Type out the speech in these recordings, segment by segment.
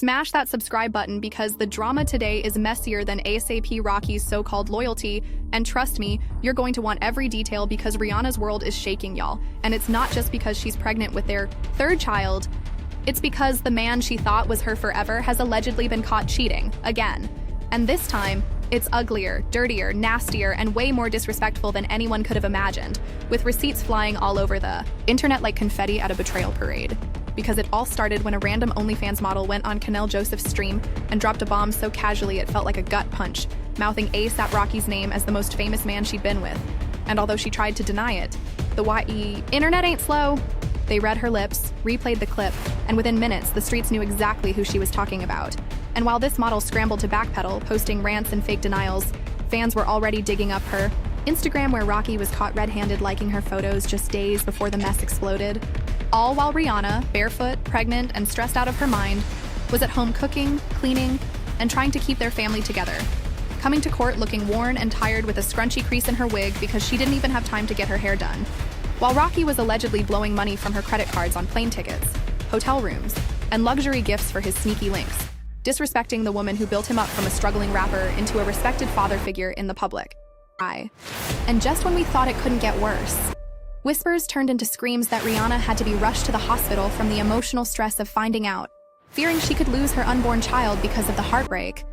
Smash that subscribe button because the drama today is messier than ASAP Rocky's so-called loyalty, and trust me, you're going to want every detail because Rihanna's world is shaking, y'all. And it's not just because she's pregnant with their third child, it's because the man she thought was her forever has allegedly been caught cheating, again. And this time, it's uglier, dirtier, nastier, and way more disrespectful than anyone could have imagined, with receipts flying all over the internet like confetti at a betrayal parade. Because it all started when a random OnlyFans model went on Canel Joseph's stream and dropped a bomb so casually it felt like a gut punch, mouthing ASAP Rocky's name as the most famous man she'd been with. And although she tried to deny it, the YE internet ain't slow. They read her lips, replayed the clip, and within minutes, the streets knew exactly who she was talking about. And while this model scrambled to backpedal, posting rants and fake denials, fans were already digging up her Instagram, where Rocky was caught red-handed liking her photos just days before the mess exploded. All while Rihanna, barefoot, pregnant, and stressed out of her mind, was at home cooking, cleaning, and trying to keep their family together. Coming to court looking worn and tired with a scrunchy crease in her wig because she didn't even have time to get her hair done. While Rocky was allegedly blowing money from her credit cards on plane tickets, hotel rooms, and luxury gifts for his sneaky links, disrespecting the woman who built him up from a struggling rapper into a respected father figure in the public eye. And just when we thought it couldn't get worse, whispers turned into screams that Rihanna had to be rushed to the hospital from the emotional stress of finding out, fearing she could lose her unborn child because of the heartbreak.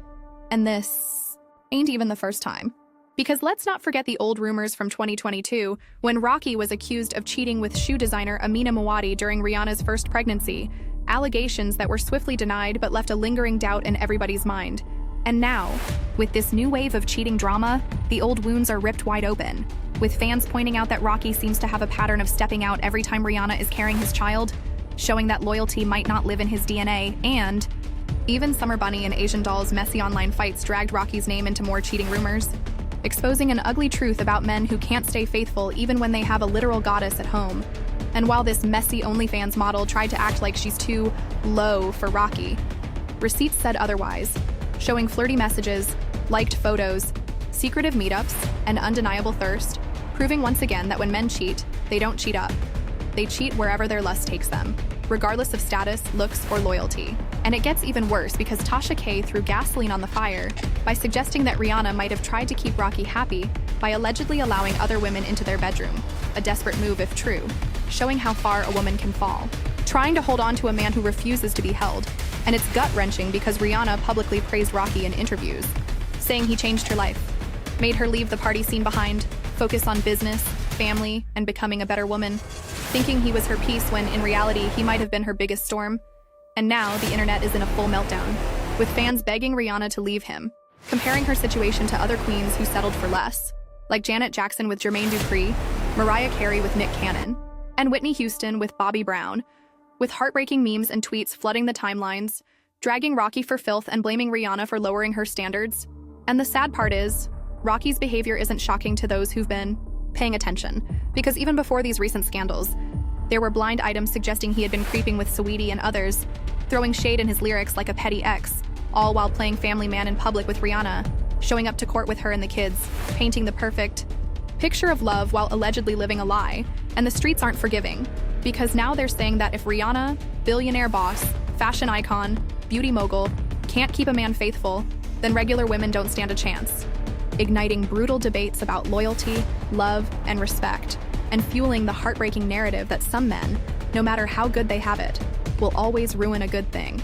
And this ain't even the first time. Because let's not forget the old rumors from 2022, when Rocky was accused of cheating with shoe designer Amina Muaddi during Rihanna's first pregnancy, allegations that were swiftly denied but left a lingering doubt in everybody's mind. And now, with this new wave of cheating drama, the old wounds are ripped wide open, with fans pointing out that Rocky seems to have a pattern of stepping out every time Rihanna is carrying his child, showing that loyalty might not live in his DNA, and even Summer Bunny and Asian Doll's messy online fights dragged Rocky's name into more cheating rumors, exposing an ugly truth about men who can't stay faithful even when they have a literal goddess at home. And while this messy OnlyFans model tried to act like she's too low for Rocky, receipts said otherwise, showing flirty messages, liked photos, secretive meetups, and undeniable thirst, proving once again that when men cheat, they don't cheat up. They cheat wherever their lust takes them, regardless of status, looks, or loyalty. And it gets even worse because Tasha K threw gasoline on the fire by suggesting that Rihanna might have tried to keep Rocky happy by allegedly allowing other women into their bedroom, a desperate move if true, showing how far a woman can fall, trying to hold on to a man who refuses to be held. And it's gut-wrenching because Rihanna publicly praised Rocky in interviews, saying he changed her life, made her leave the party scene behind, focus on business, family, and becoming a better woman, thinking he was her peace when, in reality, he might have been her biggest storm. And now, the internet is in a full meltdown, with fans begging Rihanna to leave him, comparing her situation to other queens who settled for less, like Janet Jackson with Jermaine Dupri, Mariah Carey with Nick Cannon, and Whitney Houston with Bobby Brown, with heartbreaking memes and tweets flooding the timelines, dragging Rocky for filth and blaming Rihanna for lowering her standards. And the sad part is, Rocky's behavior isn't shocking to those who've been paying attention, because even before these recent scandals, there were blind items suggesting he had been creeping with Saweetie and others, throwing shade in his lyrics like a petty ex, all while playing family man in public with Rihanna, showing up to court with her and the kids, painting the perfect picture of love while allegedly living a lie. And the streets aren't forgiving, because now they're saying that if Rihanna, billionaire boss, fashion icon, beauty mogul, can't keep a man faithful, then regular women don't stand a chance, igniting brutal debates about loyalty, love, and respect, and fueling the heartbreaking narrative that some men, no matter how good they have it, will always ruin a good thing.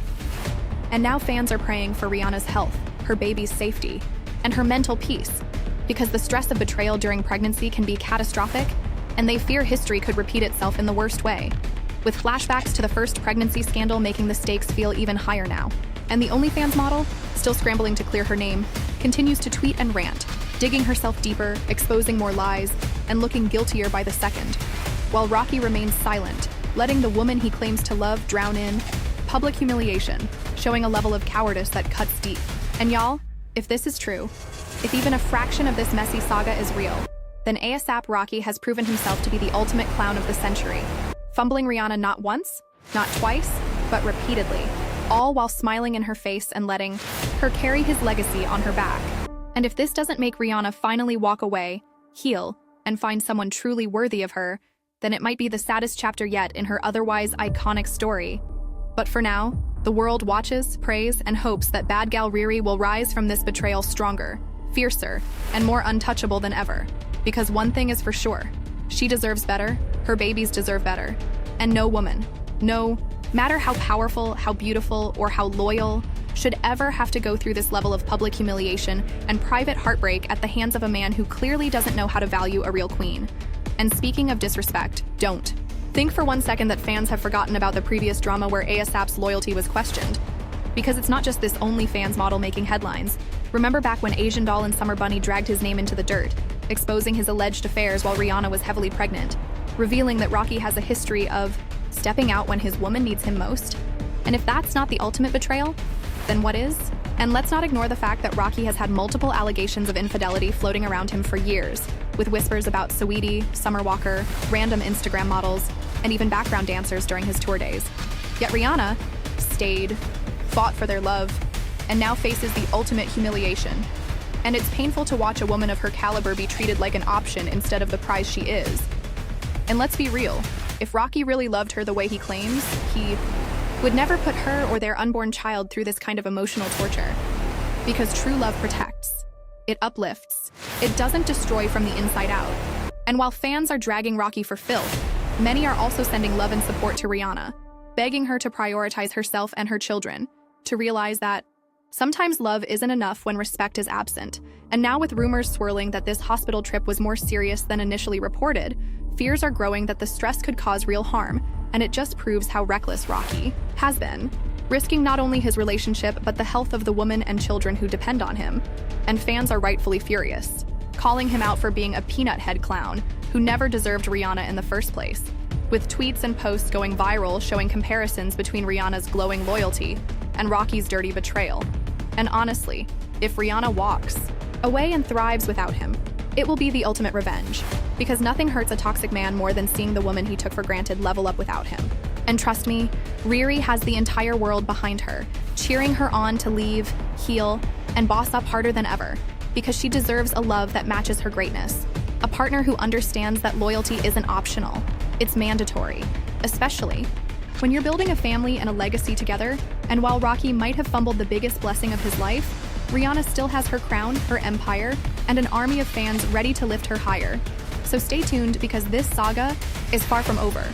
And now fans are praying for Rihanna's health, her baby's safety, and her mental peace, because the stress of betrayal during pregnancy can be catastrophic, and they fear history could repeat itself in the worst way, with flashbacks to the first pregnancy scandal making the stakes feel even higher now. And the OnlyFans model, still scrambling to clear her name, continues to tweet and rant, digging herself deeper, exposing more lies, and looking guiltier by the second, while Rocky remains silent, letting the woman he claims to love drown in public humiliation, showing a level of cowardice that cuts deep. And y'all, if this is true, if even a fraction of this messy saga is real, then ASAP Rocky has proven himself to be the ultimate clown of the century, fumbling Rihanna not once, not twice, but repeatedly, all while smiling in her face and letting her carry his legacy on her back. And if this doesn't make Rihanna finally walk away, heal, and find someone truly worthy of her, then it might be the saddest chapter yet in her otherwise iconic story. But for now, The world watches, prays, and hopes that bad gal Riri will rise from this betrayal stronger, fiercer, and more untouchable than ever. Because one thing is for sure, she deserves better, her babies deserve better, and no woman, no matter how powerful, how beautiful, or how loyal, should ever have to go through this level of public humiliation and private heartbreak at the hands of a man who clearly doesn't know how to value a real queen. And speaking of disrespect, don't. Think for 1 second that fans have forgotten about the previous drama where ASAP's loyalty was questioned. Because it's not just this OnlyFans model making headlines. Remember back when Asian Doll and Summer Bunny dragged his name into the dirt, exposing his alleged affairs while Rihanna was heavily pregnant, revealing that Rocky has a history of stepping out when his woman needs him most? And if that's not the ultimate betrayal, then what is? And let's not ignore the fact that Rocky has had multiple allegations of infidelity floating around him for years, with whispers about Saweetie, Summer Walker, random Instagram models, and even background dancers during his tour days. Yet Rihanna stayed, fought for their love, and now faces the ultimate humiliation. And it's painful to watch a woman of her caliber be treated like an option instead of the prize she is. And let's be real, if Rocky really loved her the way he claims, he would never put her or their unborn child through this kind of emotional torture. Because true love protects. It uplifts. It doesn't destroy from the inside out. And while fans are dragging Rocky for filth, many are also sending love and support to Rihanna, begging her to prioritize herself and her children, to realize that sometimes love isn't enough when respect is absent. And now with rumors swirling that this hospital trip was more serious than initially reported, fears are growing that the stress could cause real harm, and it just proves how reckless Rocky has been, risking not only his relationship but the health of the woman and children who depend on him. And fans are rightfully furious, calling him out for being a peanut head clown who never deserved Rihanna in the first place, with tweets and posts going viral showing comparisons between Rihanna's glowing loyalty and Rocky's dirty betrayal. And honestly, if Rihanna walks away and thrives without him, it will be the ultimate revenge, because nothing hurts a toxic man more than seeing the woman he took for granted level up without him. And trust me, Riri has the entire world behind her, cheering her on to leave, heal, and boss up harder than ever, because she deserves a love that matches her greatness. A partner who understands that loyalty isn't optional, it's mandatory, especially when you're building a family and a legacy together. And while Rocky might have fumbled the biggest blessing of his life, Rihanna still has her crown, her empire, and an army of fans ready to lift her higher. So stay tuned, because this saga is far from over.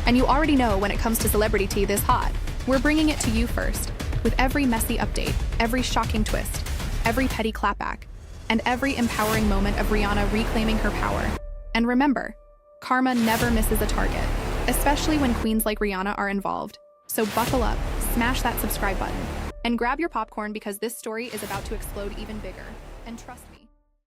And you already know when it comes to celebrity tea this hot, we're bringing it to you first, with every messy update, every shocking twist, every petty clapback, and every empowering moment of Rihanna reclaiming her power. And remember, karma never misses a target, especially when queens like Rihanna are involved. So buckle up, smash that subscribe button, and grab your popcorn, because this story is about to explode even bigger. And trust me,